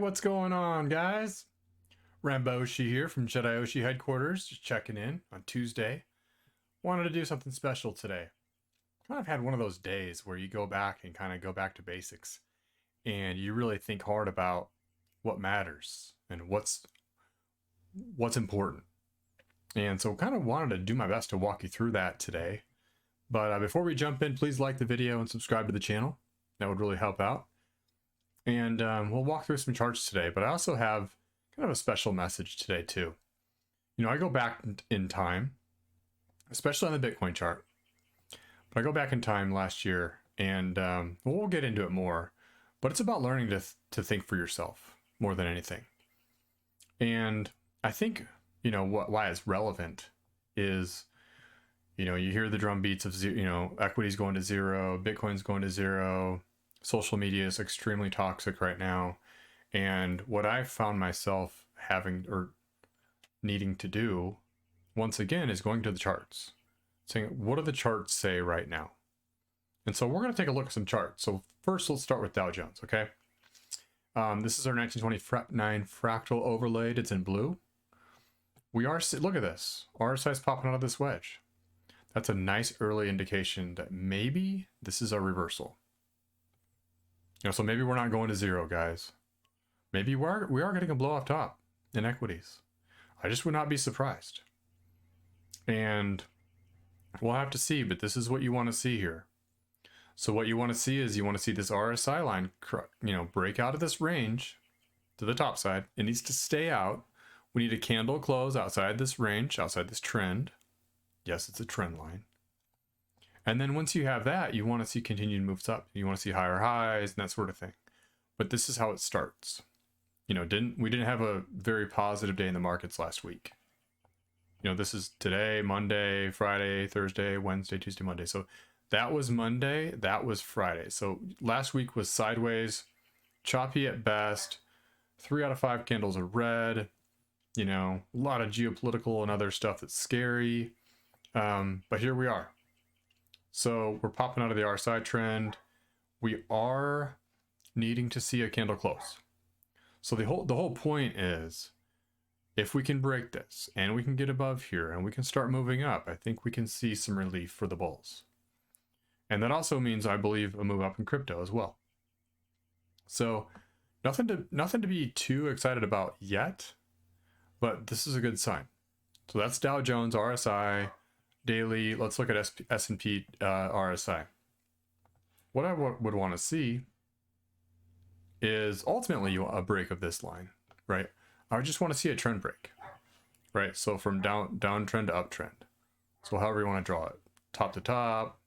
what's going on, guys? Ramboshi here from JEDIOSHI headquarters, just checking in on Tuesday. Wanted to do something special today. Kind of had one of those days where you go back and kind of go back to basics and you really think hard about what matters and what's important. And so kind of wanted to do my best to walk you through that today. But before we jump in, please like the video and subscribe to the channel. That would really help out. And we'll walk through some charts today, but I also have kind of a special message today too. You know, I go back in time, especially on the Bitcoin chart, but I go back in time last year and we'll get into it more, but it's about learning to think for yourself more than anything. And I think, you know, why it's relevant is, you know, you hear the drum beats of, equities going to zero, Bitcoin's going to zero, social media is extremely toxic right now. And what I found myself having or needing to do once again is going to the charts, saying, what do the charts say right now? And so we're going to take a look at some charts. So first, let's start with Dow Jones. Okay. This is our 1929 fractal overlaid. It's in blue. Look at this. RSI is popping out of this wedge. That's a nice early indication that maybe this is a reversal. You know, so maybe we're not going to zero, guys. Maybe we are getting a blow off top in equities. I just would not be surprised. And we'll have to see, but this is what you want to see here. So what you want to see is you want to see this RSI line, break out of this range to the top side. It needs to stay out. We need a candle close outside this range, outside this trend. Yes, it's a trend line. And then once you have that, you want to see continued moves up. You want to see higher highs and that sort of thing. But this is how it starts. You know, we didn't have a very positive day in the markets last week. You know, this is today, Monday, Friday, Thursday, Wednesday, Tuesday, Monday. So that was Monday, that was Friday. So last week was sideways, choppy at best. 3 out of 5 candles are red. You know, a lot of geopolitical and other stuff that's scary. But here we are. So we're popping out of the RSI trend. We are needing to see a candle close. So the whole point is, if we can break this and we can get above here and we can start moving up, I think we can see some relief for the bulls. And that also means, I believe, a move up in crypto as well. So nothing to be too excited about yet, but this is a good sign. So that's Dow Jones, RSI, daily. Let's look at S&P RSI. What I would want to see is ultimately a break of this line, right? I just want to see a trend break, right? So from downtrend to uptrend. So however you want to draw it, top to top,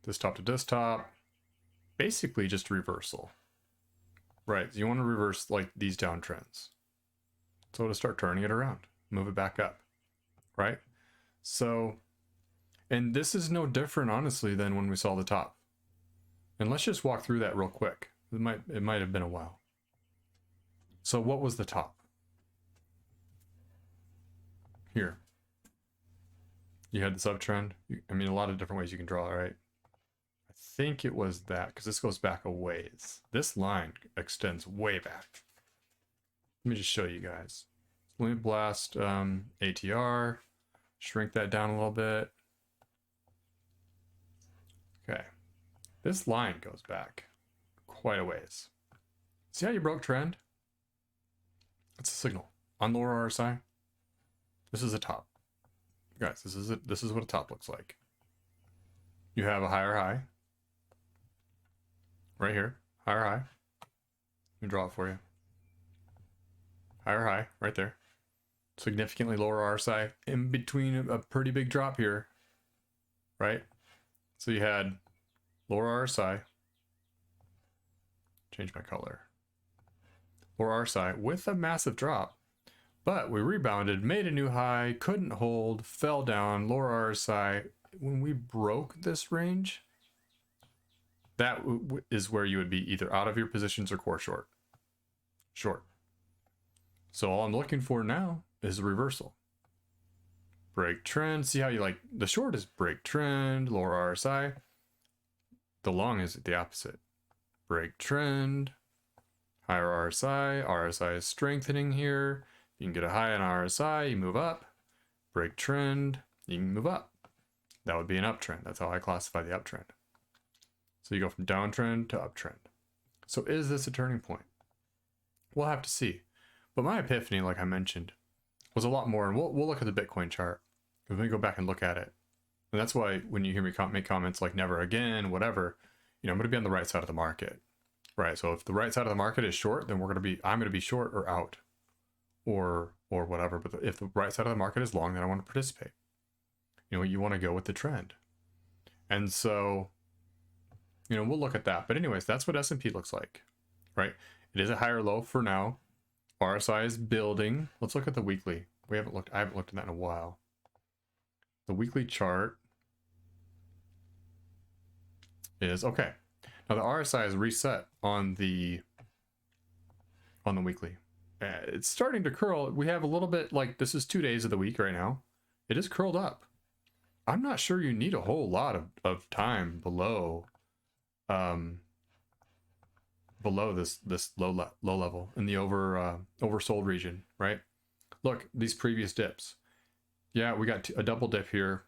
this top to this top, basically just a reversal, right? You want to reverse like these downtrends. So to start turning it around, move it back up, right? So, and this is no different, honestly, than when we saw the top. And let's just walk through that real quick. It might have been a while. So what was the top? Here. You had this uptrend. I mean, a lot of different ways you can draw, right? I think it was that, because this goes back a ways. This line extends way back. Let me just show you guys. Let me blast ATR. Shrink that down a little bit. Okay. This line goes back quite a ways. See how you broke trend? That's a signal. On lower RSI, this is a top. Guys, this is what a top looks like. You have a higher high. Right here. Higher high. Let me draw it for you. Higher high, right there. Significantly lower RSI in between a pretty big drop here, right? So you had lower RSI, change my color, lower RSI with a massive drop, but we rebounded, made a new high, couldn't hold, fell down, lower RSI. When we broke this range, that is where you would be either out of your positions or core short. So all I'm looking for now is a reversal. Break trend. See how you like the short is break trend, lower RSI. The long is the opposite. Break trend, Higher RSI. RSI is strengthening here. You can get a high on RSI, you move up. Break trend, you can move up. That would be an uptrend. That's how I classify the uptrend. So you go from downtrend to uptrend. So is this a turning point? We'll have to see. But my epiphany, like I mentioned, was a lot more. And we'll look at the Bitcoin chart. Let me go back and look at it. And that's why when you hear me make comments like never again, whatever, I'm going to be on the right side of the market, right? So if the right side of the market is short, then I'm going to be short or out or whatever. But if the right side of the market is long, then I want to participate. You want to go with the trend. And so, we'll look at that. But anyways, that's what S&P looks like, right? It is a higher low for now. RSI is building. Let's look at the weekly. I haven't looked at that in a while. The weekly chart is okay. Now the RSI is reset on the weekly. It's starting to curl. We have a little bit, like, this is 2 days of the week right now. It is curled up. I'm not sure you need a whole lot of time below this low level in the oversold region, right? Look, these previous dips. Yeah, we got a double dip here,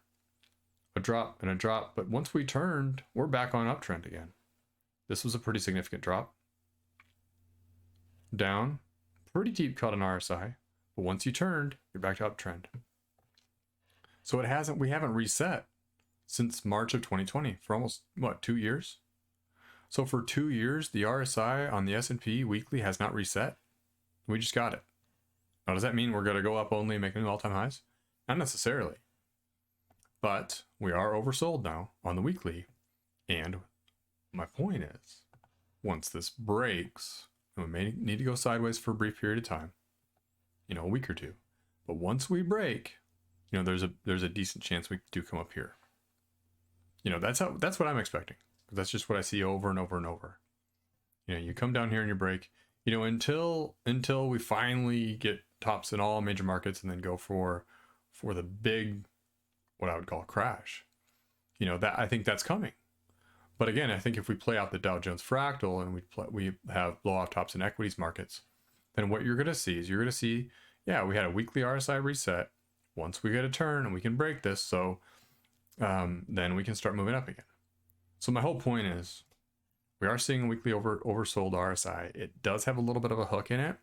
a drop and a drop, but once we turned, we're back on uptrend again. This was a pretty significant drop. Down, pretty deep cut on RSI, but once you turned, you're back to uptrend. So we haven't reset since March of 2020 for almost, 2 years? So for 2 years, the RSI on the S&P weekly has not reset. We just got it. Now, does that mean we're going to go up only and make new all-time highs? Not necessarily. But we are oversold now on the weekly. And my point is, once this breaks, and we may need to go sideways for a brief period of time, a week or two. But once we break, there's a decent chance we do come up here. That's what I'm expecting. That's just what I see over and over and over. You come down here and you break, until we finally get tops in all major markets and then go for the big, what I would call crash. That I think that's coming. But again, I think if we play out the Dow Jones fractal and we have blow off tops in equities markets, then what you're going to see is yeah, we had a weekly RSI reset. Once we get a turn and we can break this, so then we can start moving up again. So my whole point is, we are seeing a weekly oversold RSI. It does have a little bit of a hook in it.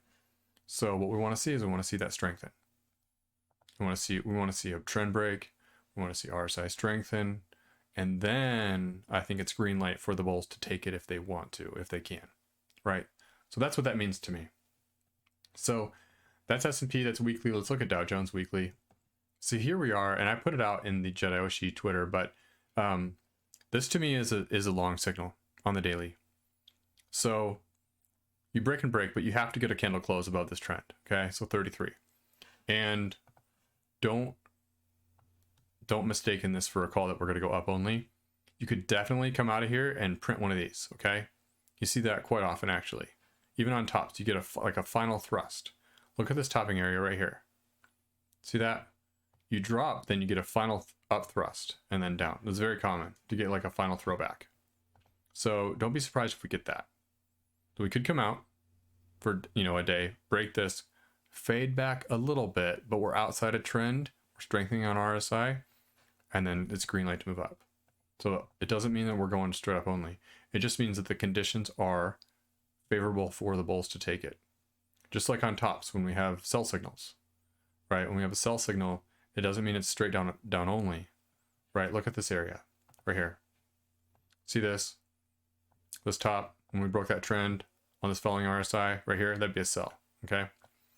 So what we want to see is we want to see that strengthen. We want to see a trend break. We want to see RSI strengthen. And then I think it's green light for the bulls to take it if they want to, if they can, right? So that's what that means to me. So that's S&P, that's weekly. Let's look at Dow Jones Weekly. So here we are, and I put it out in the JEDIOSHI Twitter, but this to me is a long signal on the daily. So you break and break, but you have to get a candle close above this trend. Okay, so 33. And don't mistake this for a call that we're going to go up only. You could definitely come out of here and print one of these. Okay, you see that quite often actually. Even on tops, you get a final thrust. Look at this topping area right here. See that? You drop, then you get a final up thrust and then down. It's very common to get like a final throwback. So don't be surprised if we get that. So we could come out for a day, break this, fade back a little bit, but we're outside a trend. We're strengthening on RSI, and then it's green light to move up. So it doesn't mean that we're going straight up only. It just means that the conditions are favorable for the bulls to take it. Just like on tops when we have sell signals, right? When we have a sell signal, it doesn't mean it's straight down only, right? Look at this area right here. See this top, when we broke that trend on this falling RSI right here, that'd be a sell, okay?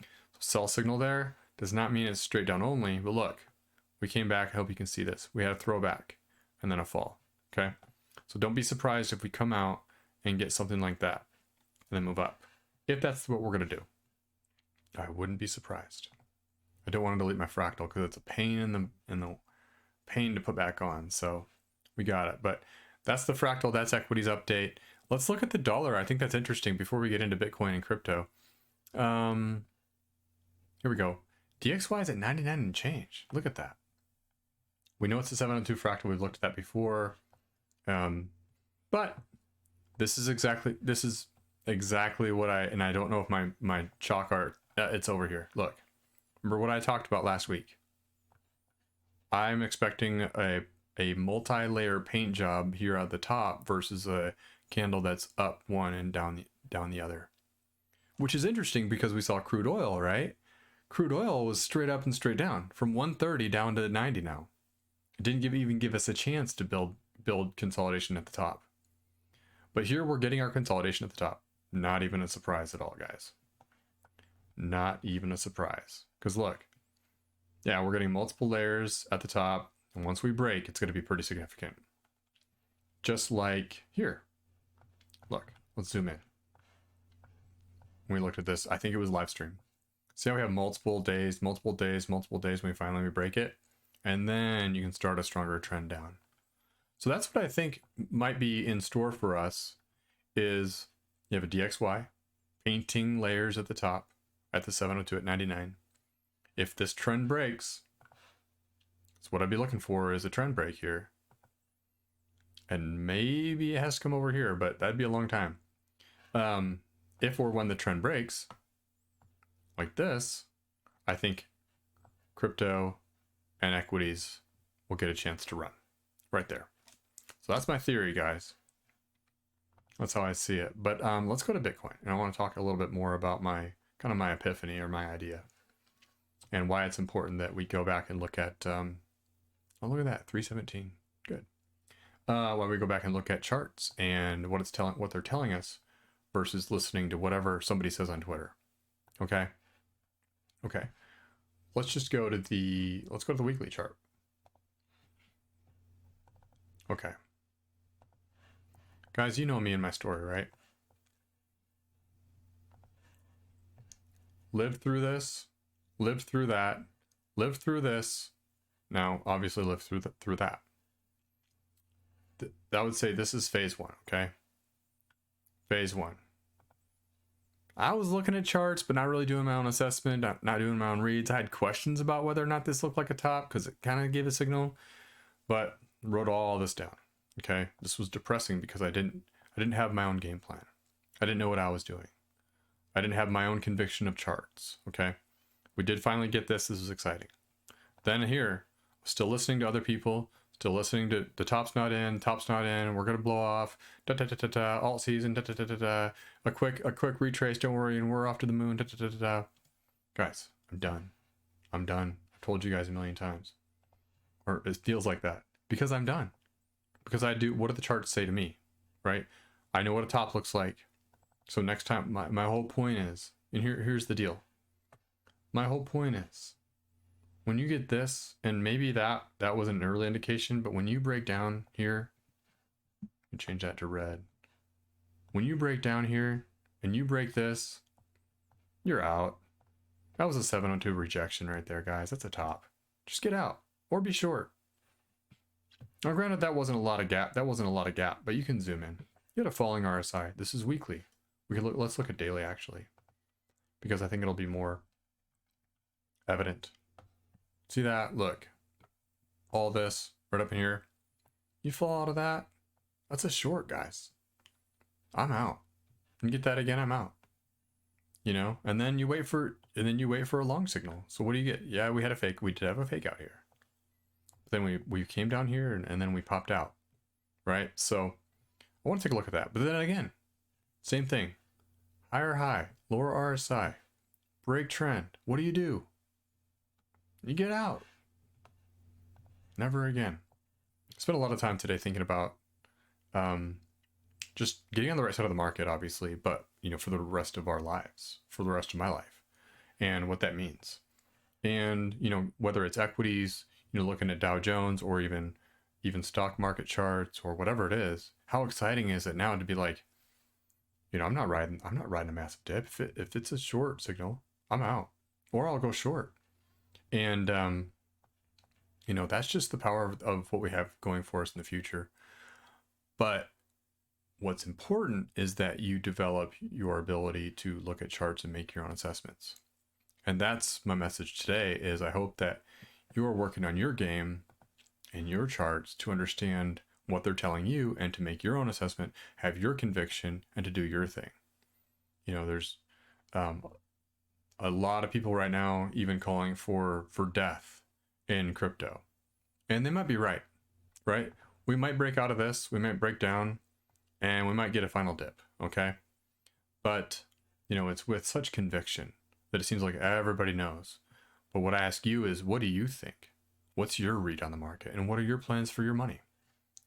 So sell signal there does not mean it's straight down only, but look, we came back. I hope you can see this. We had a throwback and then a fall, okay? So don't be surprised if we come out and get something like that and then move up. If that's what we're gonna do, I wouldn't be surprised. I don't want to delete my fractal because it's a pain in the pain to put back on. So we got it. But that's the fractal. That's equities update. Let's look at the dollar. I think that's interesting before we get into Bitcoin and crypto. Here we go. DXY is at 99 and change. Look at that. We know it's a 702 fractal. We've looked at that before. But this is exactly what I don't know if my chalk art, it's over here. Look, remember what I talked about last week? I'm expecting a multi-layer paint job here at the top versus a candle that's up one and down the other. Which is interesting because we saw crude oil, right? Crude oil was straight up and straight down from 130 down to 90 now. It didn't even give us a chance to build consolidation at the top. But here we're getting our consolidation at the top. Not even a surprise at all, guys. Not even a surprise. Because look, yeah, we're getting multiple layers at the top. And once we break, it's going to be pretty significant. Just like here. Look, let's zoom in. When we looked at this, I think it was live stream. See how we have multiple days when we finally break it? And then you can start a stronger trend down. So that's what I think might be in store for us is you have a DXY, painting layers at the top at the 702 at 99. If this trend breaks, that's what I'd be looking for is a trend break here. And maybe it has to come over here, but that'd be a long time. If or when the trend breaks, like this, I think crypto and equities will get a chance to run right there. So that's my theory, guys. That's how I see it. But let's go to Bitcoin. And I want to talk a little bit more about my kind of my epiphany or my idea and why it's important that we go back and look at, oh, look at that, 317. Good. Why we go back and look at charts and what they're telling us versus listening to whatever somebody says on Twitter. Okay. Okay. Let's go to the weekly chart. Okay. Guys, you know me and my story, right? Lived through this, lived through that, lived through this. Now, obviously lived through that. That would say this is phase one, okay? Phase one. I was looking at charts, but not really doing my own assessment, not doing my own reads. I had questions about whether or not this looked like a top because it kind of gave a signal, but wrote all this down. Okay, this was depressing because I didn't have my own game plan. I didn't know what I was doing. I didn't have my own conviction of charts. Okay, we did finally get this. This was exciting. Then here, still listening to other people, still listening to the top's not in, we're gonna blow off, alt season, a quick retrace, don't worry, and we're off to the moon, Guys, I'm done. I've told you guys a million times, or it feels like that because I'm done. Because I do, what do the charts say to me, right? I know what a top looks like. So next time, my whole point is, and here's the deal. My whole point is, when you get this, and maybe that was an early indication, but when you break down here, change that to red. When you break down here, and you break this, you're out. That was a 702 rejection right there, guys. That's a top. Just get out, or be short. Now, granted, that wasn't a lot of gap, but you can zoom in. You had a falling RSI. This is weekly. Let's look at daily actually, because I think it'll be more evident. See that? Look, all this right up in here. You fall out of that. That's a short, guys. I'm out. And get that again, I'm out. You know, and then you wait for a long signal. So what do you get? Yeah, we had a fake. We did have a fake out here. Then we came down here and then we popped out, right? So I want to take a look at that. But then again, same thing. Higher high, lower RSI, break trend. What do? You get out. Never again. I spent a lot of time today thinking about just getting on the right side of the market, obviously, but you know, for the rest of our lives, for the rest of my life, and what that means. And you know, whether it's equities, you know, looking at Dow Jones or even stock market charts or whatever it is, how exciting is it now to be like, you know, I'm not riding a massive dip. If it's a short signal, I'm out, or I'll go short. And you know, that's just the power of what we have going for us in the future. But what's important is that you develop your ability to look at charts and make your own assessments. And that's my message today is I hope that you're working on your game and your charts to understand what they're telling you and to make your own assessment, have your conviction, and to do your thing. There's a lot of people right now even calling for death in crypto, and they might be right. We might break out of this, we might break down, and we might get a final dip. Okay, but it's with such conviction that it seems like everybody knows. But what I ask you is, what do you think? What's your read on the market, and what are your plans for your money?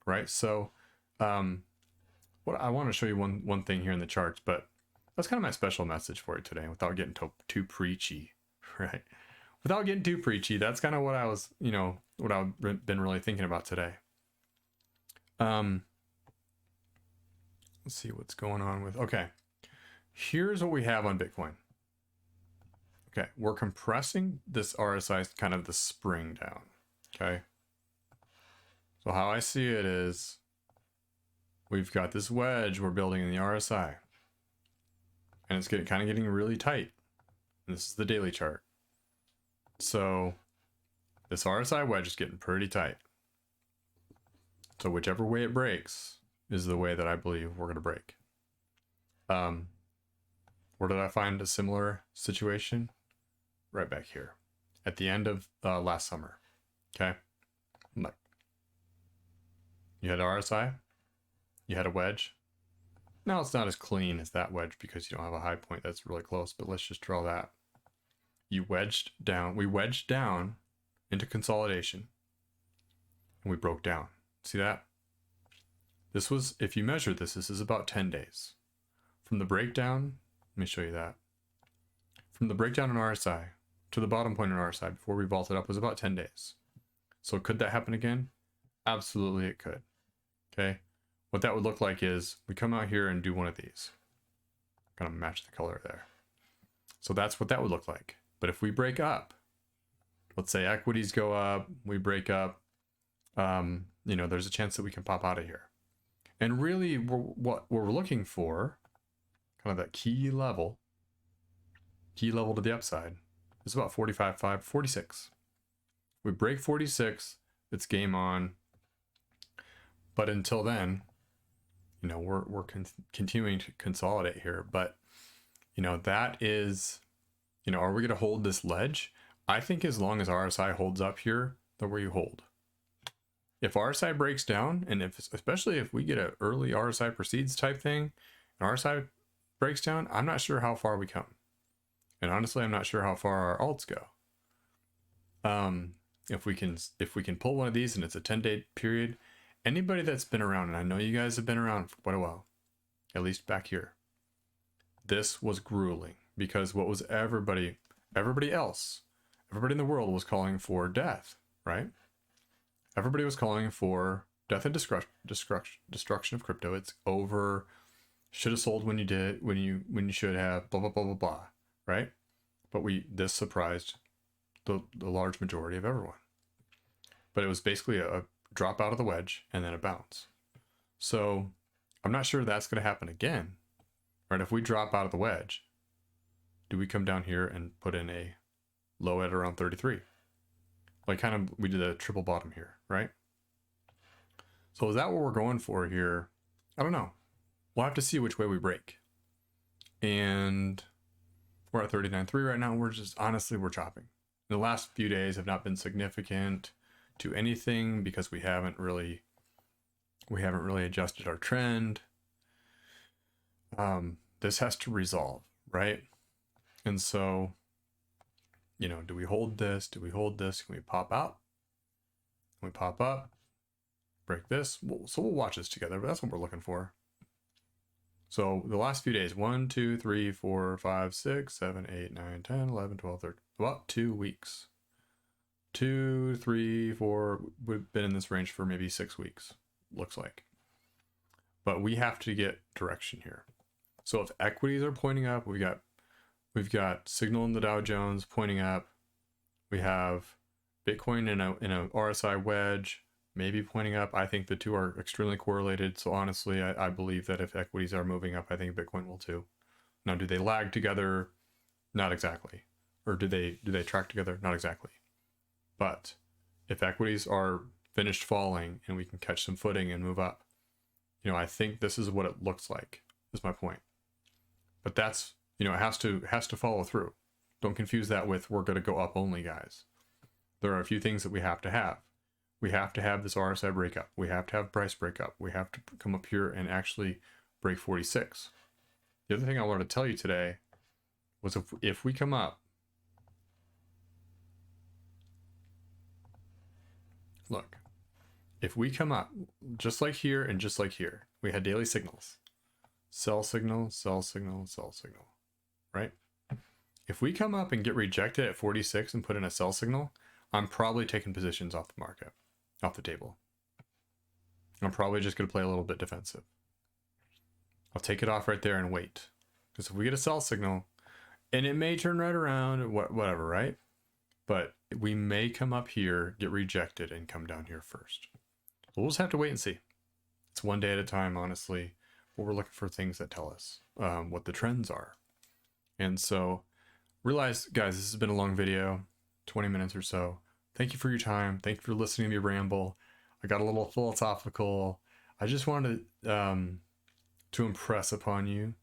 Right. So what I want to show you one thing here in the charts, but that's kind of my special message for you today, without getting too preachy. Right. Without getting too preachy, that's kind of what I was, what I've been really thinking about today. Let's see what's going on with, okay, here's what we have on Bitcoin. Okay, we're compressing this RSI, kind of the spring down. Okay, so how I see it is, we've got this wedge we're building in the RSI, and it's kind of getting really tight. And this is the daily chart. So this RSI wedge is getting pretty tight. So whichever way it breaks is the way that I believe we're going to break. Where did I find a similar situation? Right back here at the end of last summer. Okay. Look. You had RSI, you had a wedge. Now it's not as clean as that wedge because you don't have a high point that's really close, but let's just draw that. You wedged down, we wedged down into consolidation, and we broke down. See that? This was, if you measure this is about 10 days. From the breakdown, let me show you that. From the breakdown in RSI to the bottom point in RSI before we vaulted up was about 10 days. So could that happen again? Absolutely it could. Okay. What that would look like is we come out here and do one of these. Kind of match the color there. So that's what that would look like. But if we break up, let's say equities go up, we break up, there's a chance that we can pop out of here. And really what we're looking for, kind of that key level to the upside, is about 45.5, 46. We break 46, it's game on. But until then, we're continuing to consolidate here. But, that is, are we going to hold this ledge? I think as long as RSI holds up here, then where you hold. If RSI breaks down, and especially if we get an early RSI proceeds type thing, and RSI breaks down, I'm not sure how far we come. And honestly, I'm not sure how far our alts go. If we can pull one of these and it's a 10-day period, anybody that's been around, and I know you guys have been around for quite a while, at least back here, this was grueling because what was everybody in the world was calling for death, right? Everybody was calling for death and destruction of crypto. It's over. Should have sold when you should have, blah, blah, blah, blah, blah, right? But this surprised the large majority of everyone. But it was basically a drop out of the wedge and then a bounce. So I'm not sure that's going to happen again, right? If we drop out of the wedge, do we come down here and put in a low at around 33? Like kind of, we did a triple bottom here, right? So is that what we're going for here? I don't know. We'll have to see which way we break. And we're at 39.3 right now. We're just, honestly, we're chopping. The last few days have not been significant to anything because we haven't really adjusted our trend. This has to resolve, right? And so, do we hold this? Do we hold this? Can we pop out? Can we pop up? Break this? So we'll watch this together, but that's what we're looking for. So the last few days, 1, 2, 3, 4, 5, 6, 7, 8, 9, 10, 11, 12, 13, about 2 weeks. 2, 3, 4, we've been in this range for maybe 6 weeks, looks like. But we have to get direction here. So if equities are pointing up, we've got signal in the Dow Jones pointing up. We have Bitcoin in a RSI wedge, maybe pointing up. I think the two are extremely correlated. So honestly, I believe that if equities are moving up, I think Bitcoin will too. Now, do they lag together? Not exactly. Or do they track together? Not exactly. But if equities are finished falling and we can catch some footing and move up, I think this is what it looks like, is my point. But that's, you know, it has to follow through. Don't confuse that with we're going to go up only, guys. There are a few things that we have to have. We have to have this RSI breakup. We have to have price breakup. We have to come up here and actually break 46. The other thing I wanted to tell you today was if we come up, look, if we come up just like here and just like here, we had daily signals. Sell signal, sell signal, sell signal, right? If we come up and get rejected at 46 and put in a sell signal, I'm probably taking positions off the market, off the table. I'm probably just going to play a little bit defensive. I'll take it off right there and wait. Because if we get a sell signal, and it may turn right around, whatever, right? But we may come up here, get rejected, and come down here first. We'll just have to wait and see. It's one day at a time, honestly. But we're looking for things that tell us what the trends are. And so realize, guys, this has been a long video, 20 minutes or so. Thank you for your time. Thank you for listening to me ramble. I got a little philosophical. I just wanted to impress upon you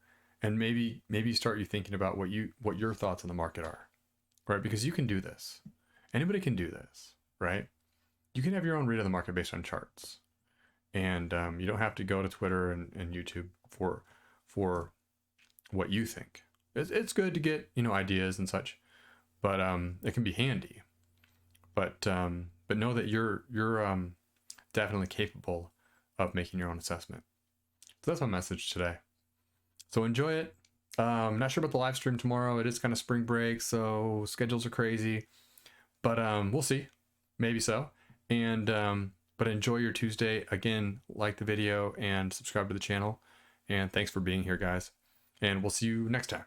and maybe start you thinking about what your thoughts on the market are, right? Because you can do this. Anybody can do this, right? You can have your own read of the market based on charts. And you don't have to go to Twitter and YouTube for what you think. It's good to get, you know, ideas and such, but it can be handy. But know that you're definitely capable of making your own assessment. So that's my message today. So enjoy it. I'm not sure about the live stream tomorrow. It is kind of spring break, so schedules are crazy. But we'll see. Maybe so. And but enjoy your Tuesday. Again, like the video and subscribe to the channel. And thanks for being here, guys. And we'll see you next time.